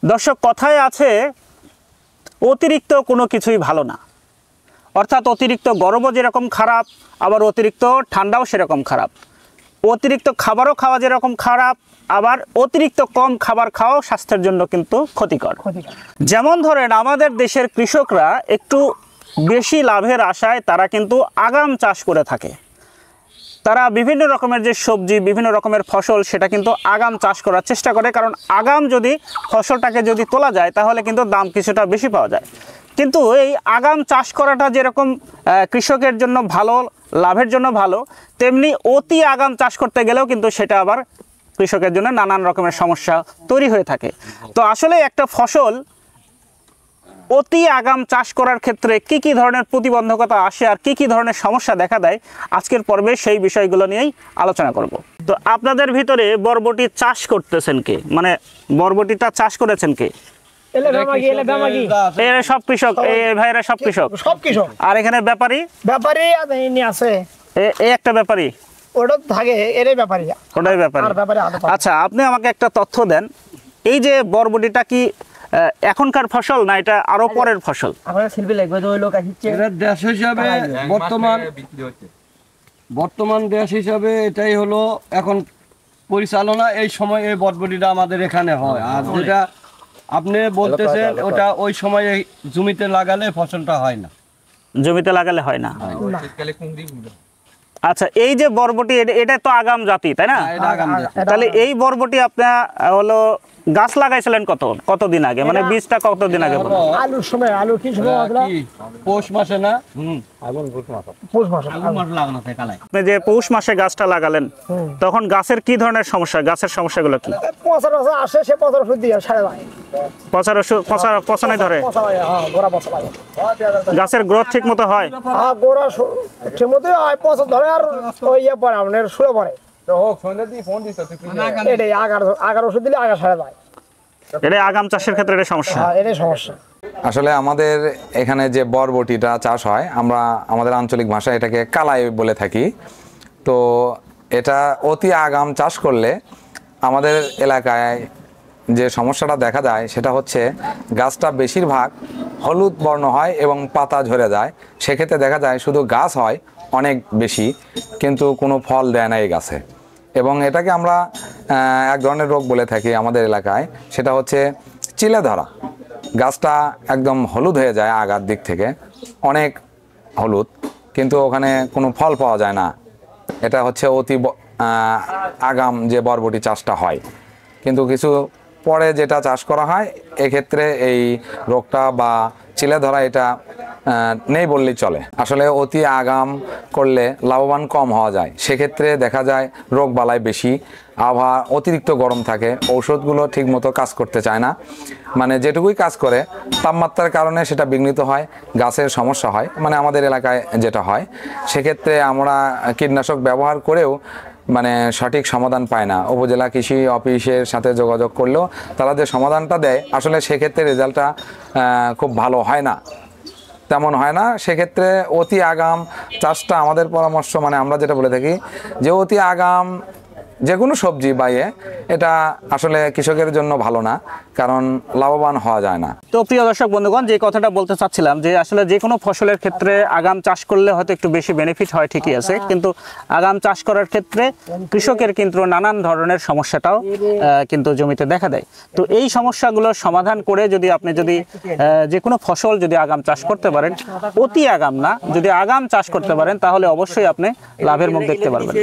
দর্শক, কথায় আছে অতিরিক্ত কোনো কিছুই ভালো না। অর্থাৎ অতিরিক্ত গরমও যেরকম খারাপ, আবার অতিরিক্ত ঠান্ডাও সেরকম খারাপ। অতিরিক্ত খাবারও খাওয়া যেরকম খারাপ, আবার অতিরিক্ত কম খাবার খাওয়াও স্বাস্থ্যের জন্য কিন্তু ক্ষতিকর। যেমন ধরেন, আমাদের দেশের কৃষকরা একটু বেশি লাভের আশায় তারা কিন্তু আগাম চাষ করে থাকে। তারা বিভিন্ন রকমের যে সবজি, বিভিন্ন রকমের ফসল, সেটা কিন্তু আগাম চাষ করার চেষ্টা করে, কারণ আগাম যদি ফসলটাকে যদি তোলা যায় তাহলে কিন্তু দাম কিছুটা বেশি পাওয়া যায়। কিন্তু এই আগাম চাষ করাটা যেরকম কৃষকের জন্য ভালো, লাভের জন্য ভালো, তেমনি অতি আগাম চাষ করতে গেলেও কিন্তু সেটা আবার কৃষকের জন্য নানান রকমের সমস্যা তৈরি হয়ে থাকে। তো আসলে একটা ফসল অতি আগাম চাষ করার ক্ষেত্রে কি কি ধরনের প্রতিবন্ধকতা আসে আর কি কি ধরনের সমস্যা দেখা দেয়, আজকের পর্বে সেই বিষয়গুলো নিয়েই আলোচনা করব। তো আপনাদের ভিতরে বরবটি চাষ করতেছেন কে, মানে বরবটিটা চাষ করেছেন কে? এরা সব কৃষক, এই ভাইরা সব কৃষক। আর এখানে ব্যাপারী আছে, এই একটা ব্যাপারী, ওটাই ব্যাপারী। আচ্ছা, আপনি আমাকে একটা তথ্য দেন, এই যে বরবটিটা কি এখনকার ফসল না এটা আরো পরের ফসল? দেশ হিসাবে বর্তমান দেশ হিসাবে এটাই হলো এখন পরিচালনা। এই সময় এই বরবটিটা আমাদের এখানে হয়। আর যেটা আপনি বলতেছেন ওটা ওই সময় জমিতে লাগালে ফসলটা হয় না, জমিতে লাগালে হয় না। আচ্ছা, এই যে বরবটি, এটা তো আগাম জাতি, তাই না? তাহলে এই বরবটি আপনার হলো গাছ লাগাইছিলেন কতদিন আগে, মানে বীজটা কতদিন আগে? আলুর সময়, আলু কি সময় পৌষ মাসে না? আপনি যে পৌষ মাসে গাছটা লাগালেন, তখন গাছের কি ধরনের সমস্যা, গাছের সমস্যাগুলো কি? আসে, সে ওষুধ দিয়ে সারে যায়, পচনে ধরে, গাছের গ্রোথ ঠিক মতো হয়? গোড়া ঠিক মতো হয়, পচন ধরে। আর ওই ইয়ে পরে আপনার শুরু পরে আগার ওষুধ দিলে আগা সারে যায়। এটা আগাম চাষের ক্ষেত্রে এটা সমস্যা। এটাই সমস্যা। আসলে আমাদের এখানে যে বরবটিটা চাষ হয়, আমরা আমাদের আঞ্চলিক ভাষায় এটাকে কালাই বলে থাকি। তো এটা অতি আগাম চাষ করলে আমাদের এলাকায় যে সমস্যাটা দেখা যায় সেটা হচ্ছে গাছটা বেশিরভাগ হলুদ বর্ণ হয় এবং পাতা ঝরে যায়। সেক্ষেত্রে দেখা যায় শুধু গাছ হয় অনেক বেশি, কিন্তু কোনো ফল দেয় না এই গাছে। এবং এটাকে আমরা এক ধরনের রোগ বলে থাকি আমাদের এলাকায়, সেটা হচ্ছে চিলে ধরা। গাছটা একদম হলুদ হয়ে যায় আগার দিক থেকে, অনেক হলুদ, কিন্তু ওখানে কোনো ফল পাওয়া যায় না। এটা হচ্ছে অতি আগাম যে বরবটি চাষটা হয়। কিন্তু কিছু পরে যেটা চাষ করা হয় এক্ষেত্রে এই রোগটা বা চিলে ধরা এটা নেই বললেই চলে। আসলে অতি আগাম করলে লাভবান কম হওয়া যায়, সেক্ষেত্রে দেখা যায় রোগ বালাই বেশি, আবহাওয়া অতিরিক্ত গরম থাকে, ঔষধগুলো ঠিকমতো কাজ করতে চায় না, মানে যেটুকুই কাজ করে তাপমাত্রার কারণে সেটা বিঘ্নিত হয়, গাছের সমস্যা হয়, মানে আমাদের এলাকায় যেটা হয়। সেক্ষেত্রে আমরা কীটনাশক ব্যবহার করেও মানে সঠিক সমাধান পায় না। উপজেলা কৃষি অফিসের সাথে যোগাযোগ করলেও তারা যে সমাধানটা দেয় আসলে সেক্ষেত্রে রেজাল্টটা খুব ভালো হয় না, তেমন হয় না। সেক্ষেত্রে অতি আগাম চাষটা আমাদের পরামর্শ, মানে আমরা যেটা বলে থাকি যে অতি আগাম যে কোনো সবজি বাইয়ে এটা আসলে কৃষকের জন্য ভালো না, কারণ লাভবান হওয়া যায় না। তো প্রিয় দর্শক বন্ধুগণ, যে কথাটা বলতে চাচ্ছিলাম যে আসলে যে কোনো ফসলের ক্ষেত্রে আগাম চাষ করলে হয়তো একটু বেশি বেনিফিট হয়, ঠিকই আছে, কিন্তু আগাম চাষ করার ক্ষেত্রে কৃষকের কিন্তু নানান ধরনের সমস্যাটাও কিন্তু জমিতে দেখা দেয়। তো এই সমস্যাগুলোর সমাধান করে যদি আপনি যে কোনো ফসল যদি আগাম চাষ করতে পারেন, অতি আগাম না, যদি আগাম চাষ করতে পারেন, তাহলে অবশ্যই আপনি লাভের মুখ দেখতে পারবেন।